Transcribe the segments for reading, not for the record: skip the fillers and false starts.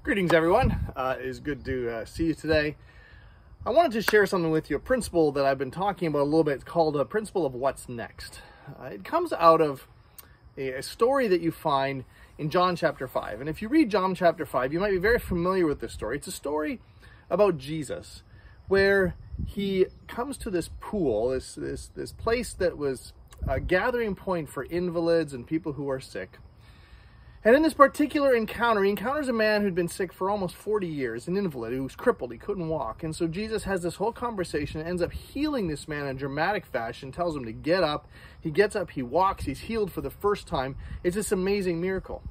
Greetings, everyone. It is good to see you today. I wanted to share something with you, a principle that I've been talking about a little bit called a principle of what's next. It comes out of a story that you find in John chapter 5. And if you read John chapter 5, you might be very familiar with this story. It's a story about Jesus where he comes to this pool, this place that was a gathering point for invalids and people who are sick. And in this particular encounter, he encounters a man who'd been sick for almost 40 years, an invalid who was crippled, he couldn't walk. And so Jesus has this whole conversation, ends up healing this man in a dramatic fashion, tells him to get up. He gets up, he walks, he's healed for the first time. It's this amazing miracle.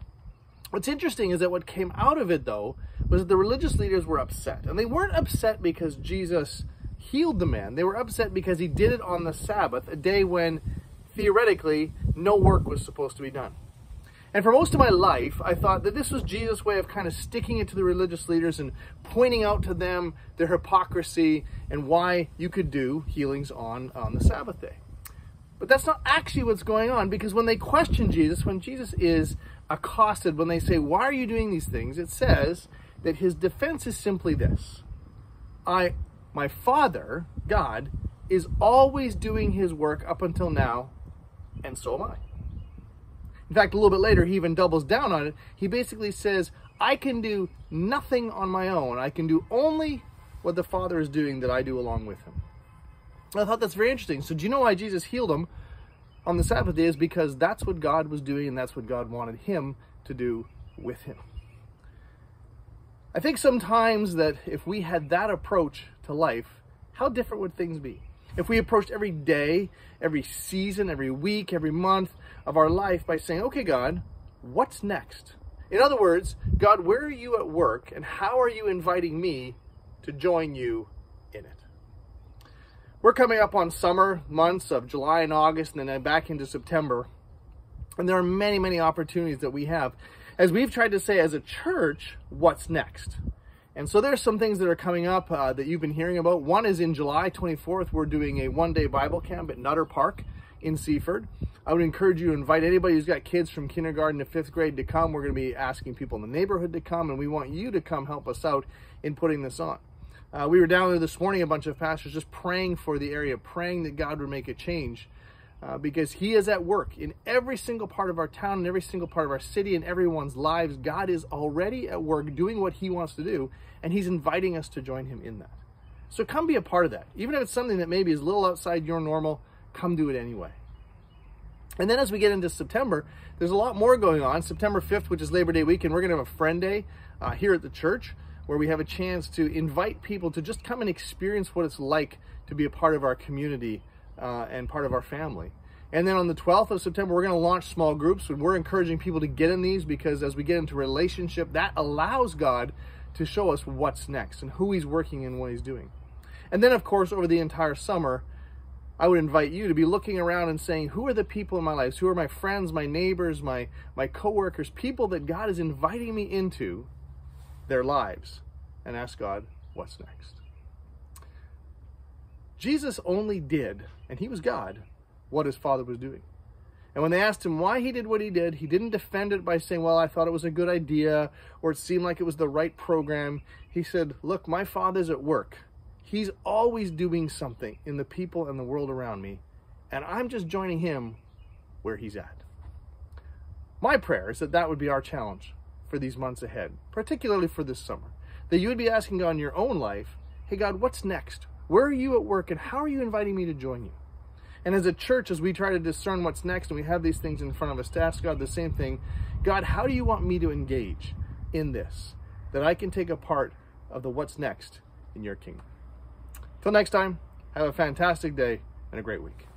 What's interesting is that what came out of it, though, was that the religious leaders were upset. And they weren't upset because Jesus healed the man. They were upset because he did it on the Sabbath, a day when, theoretically, no work was supposed to be done. And for most of my life, I thought that this was Jesus' way of kind of sticking it to the religious leaders and pointing out to them their hypocrisy and why you could do healings on the Sabbath day. But that's not actually what's going on, because when they question Jesus, when Jesus is accosted, when they say, "Why are you doing these things?" it says that his defense is simply this: my Father, God, is always doing his work up until now, and so am I. In fact, a little bit later, he even doubles down on it. He basically says, I can do nothing on my own. I can do only what the Father is doing that I do along with him. I thought that's very interesting. So do you know why Jesus healed him on the Sabbath day? Is because that's what God was doing, and that's what God wanted him to do with him. I think sometimes that if we had that approach to life, how different would things be? If we approached every day, every season, every week, every month of our life by saying, okay, God, what's next? In other words, God, where are you at work, and how are you inviting me to join you in it? We're coming up on summer months of July and August, and then back into September. And there are many, many opportunities that we have. As we've tried to say as a church, what's next? And so there's some things that are coming up that you've been hearing about. One is in July 24th, we're doing a one-day Bible camp at Nutter Park in Seaford. I would encourage you to invite anybody who's got kids from kindergarten to 5th grade to come. We're going to be asking people in the neighborhood to come, and we want you to come help us out in putting this on. We were down there this morning, a bunch of pastors, just praying for the area, praying that God would make a change. Because he is at work in every single part of our town, in every single part of our city, in everyone's lives. God is already at work doing what he wants to do, and he's inviting us to join him in that. So come be a part of that. Even if it's something that maybe is a little outside your normal, come do it anyway. And then as we get into September, there's a lot more going on. September 5th, which is Labor Day weekend, we're going to have a friend day here at the church, where we have a chance to invite people to just come and experience what it's like to be a part of our community and part of our family. And then on the 12th of September, we're going to launch small groups, and we're encouraging people to get in these, because as we get into relationship, that allows God to show us what's next and who he's working in, what he's doing. And then, of course, over the entire summer, I would invite you to be looking around and saying, who are the people in my life? Who are my friends, my neighbors, my coworkers, people that God is inviting me into their lives, and ask God, what's next? Jesus only did, and he was God, what his Father was doing. And when they asked him why he did what he didn't defend it by saying, well, I thought it was a good idea, or it seemed like it was the right program. He said, look, my Father's at work. He's always doing something in the people and the world around me, and I'm just joining him where he's at. My prayer is that that would be our challenge for these months ahead, particularly for this summer. That you would be asking God in your own life, hey, God, what's next? Where are you at work, and how are you inviting me to join you? And as a church, as we try to discern what's next, and we have these things in front of us, to ask God the same thing, God, how do you want me to engage in this, that I can take a part of the what's next in your kingdom? Till next time, have a fantastic day and a great week.